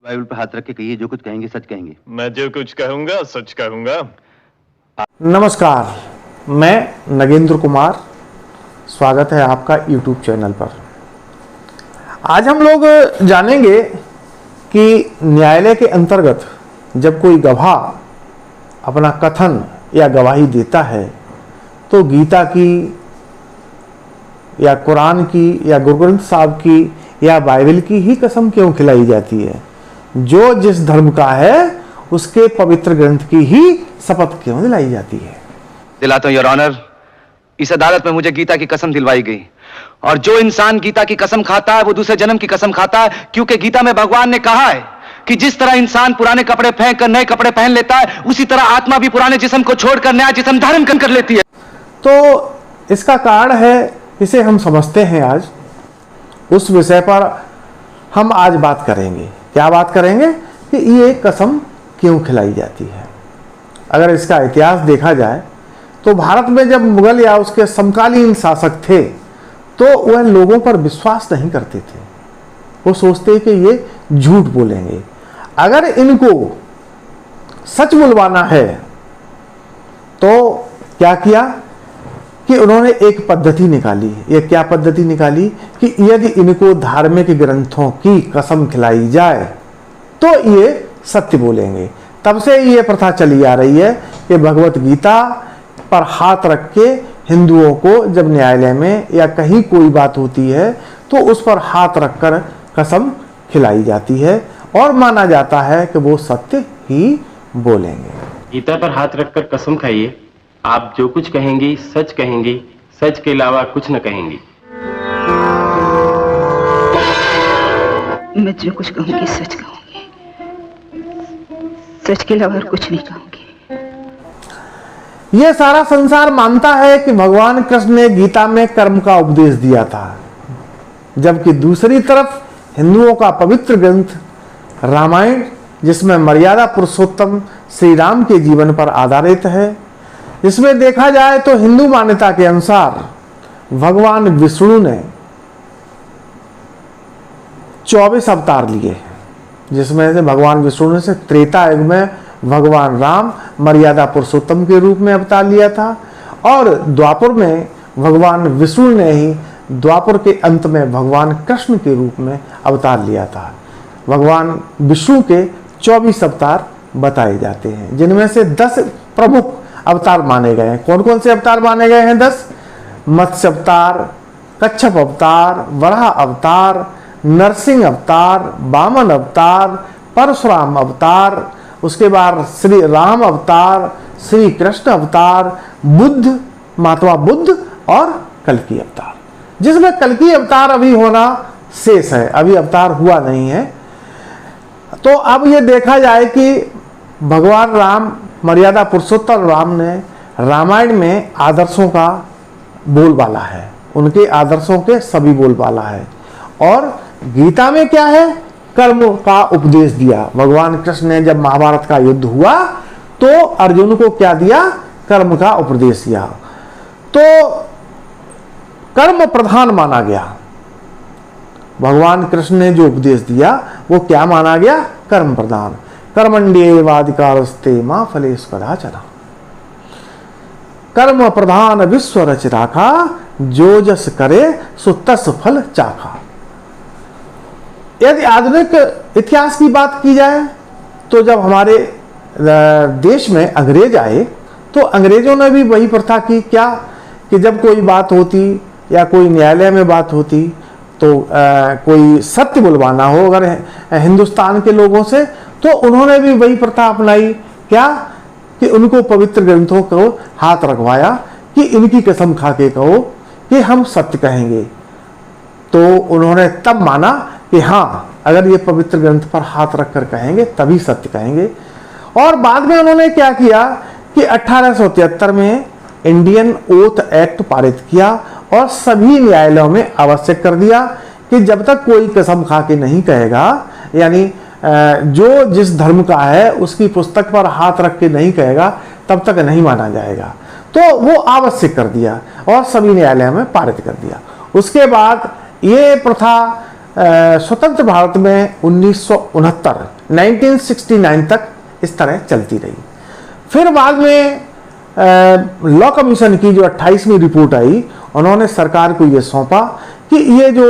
Bible पर हाथ रख के कहिए, जो कुछ कहेंगे सच कहेंगे। मैं जो कुछ कहूंगा सच कहूंगा। नमस्कार, मैं नगेंद्र कुमार, स्वागत है आपका YouTube चैनल पर। आज हम लोग जानेंगे कि न्यायालय के अंतर्गत जब कोई गवाह अपना कथन या गवाही देता है तो गीता की या कुरान की या गुरु ग्रंथ साहब की या बाइबल की ही कसम क्यों खिलाई जाती है? जो जिस धर्म का है उसके पवित्र ग्रंथ की ही शपथ क्यों दिलाई जाती है? दिलाता हूं योर ऑनर, इस अदालत में मुझे गीता की कसम दिलवाई गई और जो इंसान गीता की कसम खाता है वो दूसरे जन्म की कसम खाता है, क्योंकि गीता में भगवान ने कहा है कि जिस तरह इंसान पुराने कपड़े फेंक कर नए कपड़े पहन लेता है, उसी तरह आत्मा भी पुराने जिस्म को छोड़कर नया जिस्म धारण कर लेती है। तो इसका कारण है, इसे हम समझते हैं। आज उस विषय पर हम आज बात करेंगे। क्या बात करेंगे कि ये कसम क्यों खिलाई जाती है। अगर इसका इतिहास देखा जाए तो भारत में जब मुगल या उसके समकालीन शासक थे तो वह लोगों पर विश्वास नहीं करते थे। वो सोचते कि ये झूठ बोलेंगे। अगर इनको सच बुलवाना है तो क्या किया कि उन्होंने एक पद्धति निकाली। ये क्या पद्धति निकाली कि यदि इनको धार्मिक ग्रंथों की कसम खिलाई जाए तो ये सत्य बोलेंगे। तब से ये प्रथा चली आ रही है कि भगवत गीता पर हाथ रख के हिंदुओं को जब न्यायालय में या कहीं कोई बात होती है तो उस पर हाथ रखकर कसम खिलाई जाती है और माना जाता है कि वो सत्य ही बोलेंगे। गीता पर हाथ रखकर कसम खाइए, आप जो कुछ कहेंगी सच कहेंगी, सच के अलावा कुछ न कहेंगी। मैं जो कुछ कहूंगी सच कहूंगी, सच के अलावा कुछ नहीं कहूंगी। यह सारा संसार मानता है कि भगवान कृष्ण ने गीता में कर्म का उपदेश दिया था, जबकि दूसरी तरफ हिंदुओं का पवित्र ग्रंथ रामायण, जिसमें मर्यादा पुरुषोत्तम श्री राम के जीवन पर आधारित है, इसमें देखा जाए तो हिंदू मान्यता के अनुसार भगवान विष्णु ने 24 अवतार लिए हैं, जिसमें से भगवान विष्णु ने से त्रेता युग में भगवान राम मर्यादा पुरुषोत्तम के रूप में अवतार लिया था और द्वापर में भगवान विष्णु ने ही द्वापर के अंत में भगवान कृष्ण के रूप में अवतार लिया था। भगवान विष्णु के 24 अवतार बताए जाते हैं, जिनमें से 10 प्रमुख अवतार माने गए हैं। कौन कौन से अवतार माने गए हैं? 10। मत्स्य अवतार, कच्छप अवतार, वराह अवतार, नरसिंह अवतार, वामन अवतार, परशुराम अवतार, उसके बाद श्री राम अवतार, श्री कृष्ण अवतार, बुद्ध, महात्मा बुद्ध और कल्कि अवतार, जिसमें कल्कि अवतार अभी होना शेष है, अभी अवतार हुआ नहीं है। तो अब ये देखा जाए कि भगवान राम मर्यादा पुरुषोत्तम राम ने रामायण में आदर्शों का बोलबाला है, उनके आदर्शों के सभी बोलबाला है। और गीता में क्या है? कर्म का उपदेश दिया। भगवान कृष्ण ने जब महाभारत का युद्ध हुआ तो अर्जुन को क्या दिया? कर्म का उपदेश दिया। तो कर्म प्रधान माना गया। भगवान कृष्ण ने जो उपदेश दिया वो क्या माना गया? कर्म प्रधान। कर्मण्येवाधिकारस्ते मा फलेषु कदाचन, कर्म प्रधान विश्व रच राखा, जो जस करे सो तस फल चाखा। यदि आधुनिक इतिहास की बात की जाए तो जब हमारे देश में अंग्रेज आए तो अंग्रेजों ने भी वही प्रथा की। क्या कि जब कोई बात होती या कोई न्यायालय में बात होती तो कोई सत्य बुलवाना हो अगर हिंदुस्तान के लोगों से, तो उन्होंने भी वही प्रथा अपनाई। क्या कि उनको पवित्र ग्रंथों को हाथ रखवाया कि इनकी कसम खा के कहो कि हम सत्य कहेंगे। तो उन्होंने तब माना कि हाँ, अगर ये पवित्र ग्रंथ पर हाथ रखकर कहेंगे तभी सत्य कहेंगे। और बाद में उन्होंने क्या किया कि 1873 में इंडियन ओथ एक्ट पारित किया और सभी न्यायालयों में आवश्यक कर दिया कि जब तक कोई कसम खा के नहीं कहेगा, यानी जो जिस धर्म का है उसकी पुस्तक पर हाथ रख के नहीं कहेगा, तब तक नहीं माना जाएगा। तो वो आवश्यक कर दिया और सभी न्यायालयों में पारित कर दिया। उसके बाद ये प्रथा स्वतंत्र भारत में 1969 1969 तक इस तरह चलती रही। फिर बाद में लॉ कमीशन की जो 28वीं रिपोर्ट आई, उन्होंने सरकार को ये सौंपा कि ये जो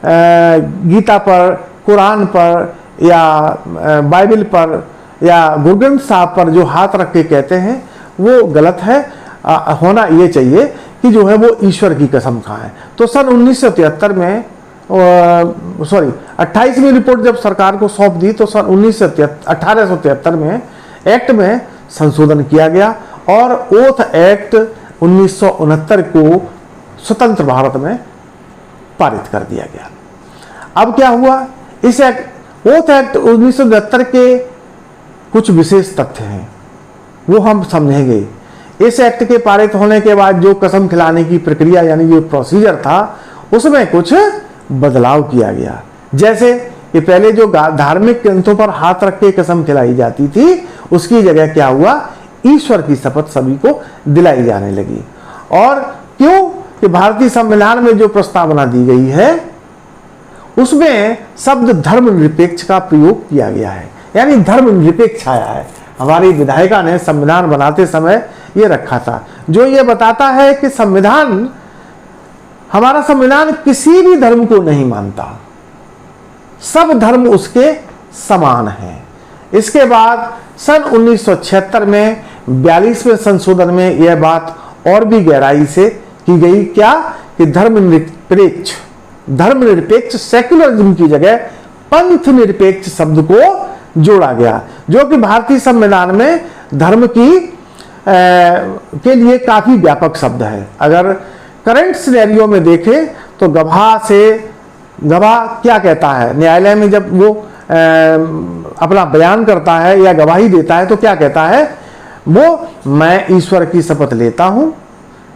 गीता पर, कुरान पर या बाइबल पर या गुरु ग्रंथ साहब पर जो हाथ रख के कहते हैं वो गलत है, होना ये चाहिए कि जो है वो ईश्वर की कसम खाएं। तो सन 1973 में 28वीं रिपोर्ट जब सरकार को सौंप दी तो सन 1873 में एक्ट में संशोधन किया गया और ओथ एक्ट 1969 को स्वतंत्र भारत में पारित कर दिया गया। अब क्या हुआ, इस ओथ एक्ट 1969 के कुछ विशेष तथ्य हैं, वो हम समझेंगे। इस एक्ट के पारित होने के बाद जो कसम खिलाने की प्रक्रिया यानी जो प्रोसीजर था उसमें कुछ बदलाव किया गया। जैसे कि पहले जो धार्मिक ग्रंथों पर हाथ रख के कसम खिलाई जाती थी उसकी जगह क्या हुआ, ईश्वर की शपथ सभी को दिलाई जाने लगी। और क्यों कि भारतीय संविधान में जो प्रस्तावना दी गई है उसमें शब्द धर्मनिरपेक्ष का प्रयोग किया गया है, यानी धर्मनिरपेक्ष आया है। हमारी विधायिका ने संविधान बनाते समय ये रखा था, जो ये बताता है कि संविधान, हमारा संविधान किसी भी धर्म को नहीं मानता, सब धर्म उसके समान हैं। इसके बाद सन 1976 में 42वें संशोधन में यह बात और भी गहराई से की गई, क्या कि धर्मनिरपेक्ष सेक्युलरिज्म की जगह पंथ निरपेक्ष शब्द को जोड़ा गया, जो कि भारतीय संविधान में धर्म की के लिए काफी व्यापक शब्द है। अगर करंट सिनेरियो में देखें तो गवाह क्या कहता है, न्यायालय में जब वो अपना बयान करता है या गवाही देता है तो क्या कहता है वो, मैं ईश्वर की शपथ लेता हूं,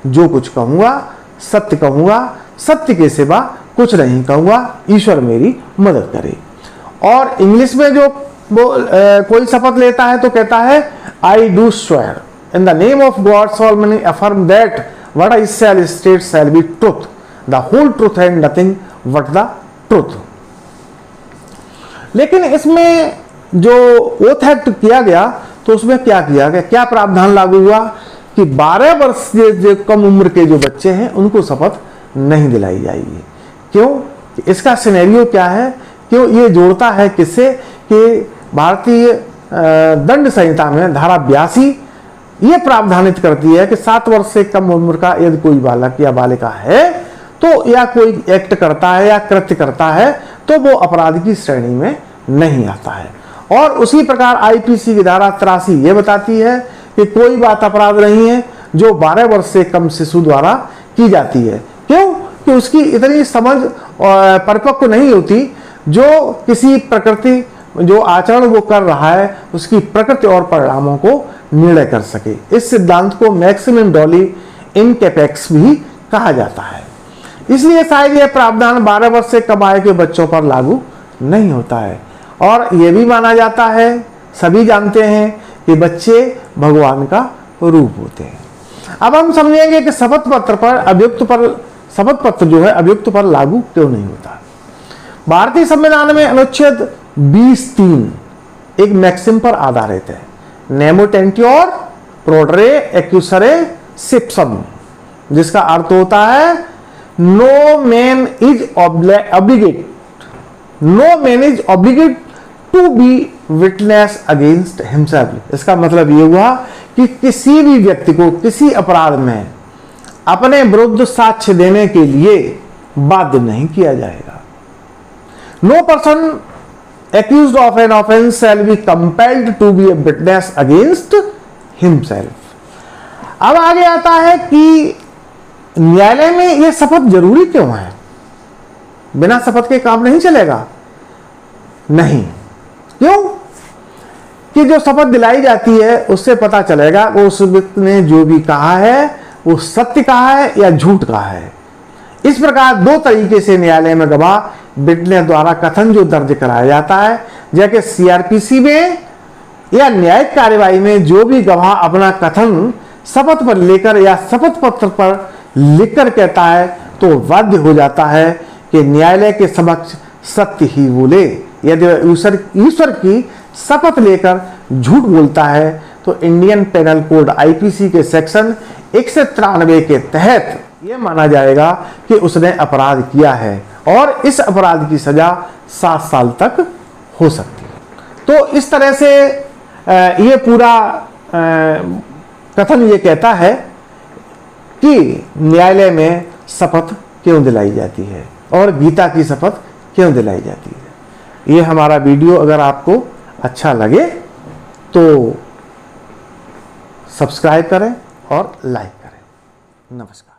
जो कुछ कहूंगा सत्य के सिवा कुछ नहीं कहूंगा, ईश्वर मेरी मदद करे। और इंग्लिश में जो वो कोई शपथ लेता है तो कहता है I do swear in the name of God solemnly affirm that what I shall state shall be truth, the whole truth and nothing but the truth. लेकिन इसमें जो ओथ एक्ट किया गया तो उसमें क्या किया गया, क्या प्रावधान लागू हुआ कि 12 वर्ष से जो कम उम्र के जो बच्चे हैं उनको शपथ नहीं दिलाई जाएगी। क्यों, इसका सिनेरियो क्या है, क्यों ये जोड़ता है किससे कि भारतीय दंड संहिता में धारा 82 ये प्रावधानित करती है कि 7 वर्ष से कम उम्र का यदि कोई बालक या बालिका है तो या कोई एक्ट करता है या कृत्य करता है तो वो अपराध की श्रेणी में नहीं आता है। और उसी प्रकार आईपीसी की धारा 83 ये बताती है कि कोई बात अपराध नहीं है जो 12 वर्ष से कम शिशु द्वारा की जाती है। क्यों कि उसकी इतनी समझ परिपक्व नहीं होती जो किसी प्रकृति जो आचरण वो कर रहा है उसकी प्रकृति और परिणामों को निर्णय कर सके। इस सिद्धांत को मैक्सिमम डॉली इनकैपेक्स भी कहा जाता है। इसलिए शायद यह प्रावधान 12 वर्ष से कम आयु के बच्चों पर लागू नहीं होता है। और यह भी माना जाता है, सभी जानते हैं कि बच्चे भगवान का रूप होते हैं। अब हम समझेंगे कि शपथ पत्र पर शपथ पत्र जो है अभियुक्त पर लागू क्यों नहीं होता। भारतीय संविधान में अनुच्छेद 20(3) एक मैक्सिम पर आधारित है, नेमो टेंट्योर प्रोडरे एक्यूसरे सिप्सम, जिसका अर्थ होता है no man is obligate to be witness against himself. इसका मतलब यह हुआ कि किसी भी व्यक्ति को किसी अपराध में अपने विरुद्ध साक्ष्य देने के लिए बाध्य नहीं किया जाएगा। No person accused of an offense shall be compelled to be a witness against himself। अब आगे आता है कि न्यायालय में यह शपथ जरूरी क्यों है, बिना शपथ के काम नहीं चलेगा। नहीं, क्यों कि जो शपथ दिलाई जाती है उससे पता चलेगा कि उस व्यक्ति ने जो भी कहा है वो सत्य कहा है या झूठ कहा है। इस प्रकार दो तरीके से न्यायालय में गवाह विटनेस द्वारा कथन जो दर्ज कराया जाता है, जैसे सीआरपीसी में या न्यायिक कार्यवाही में जो भी गवाह अपना कथन शपथ पर लेकर या शपथ पत्र पर लिखकर कहता है तो बाध्य हो जाता है कि न्यायालय के समक्ष सत्य ही बोले। यदि ईश्वर की शपथ लेकर झूठ बोलता है तो इंडियन पेनल कोड आईपीसी के सेक्शन 193 के तहत यह माना जाएगा कि उसने अपराध किया है और इस अपराध की सजा 7 साल तक हो सकती है। तो इस तरह से ये पूरा कथन ये कहता है कि न्यायालय में शपथ क्यों दिलाई जाती है और गीता की शपथ क्यों दिलाई जाती है। ये हमारा वीडियो अगर आपको अच्छा लगे तो सब्सक्राइब करें और लाइक करें। नमस्कार।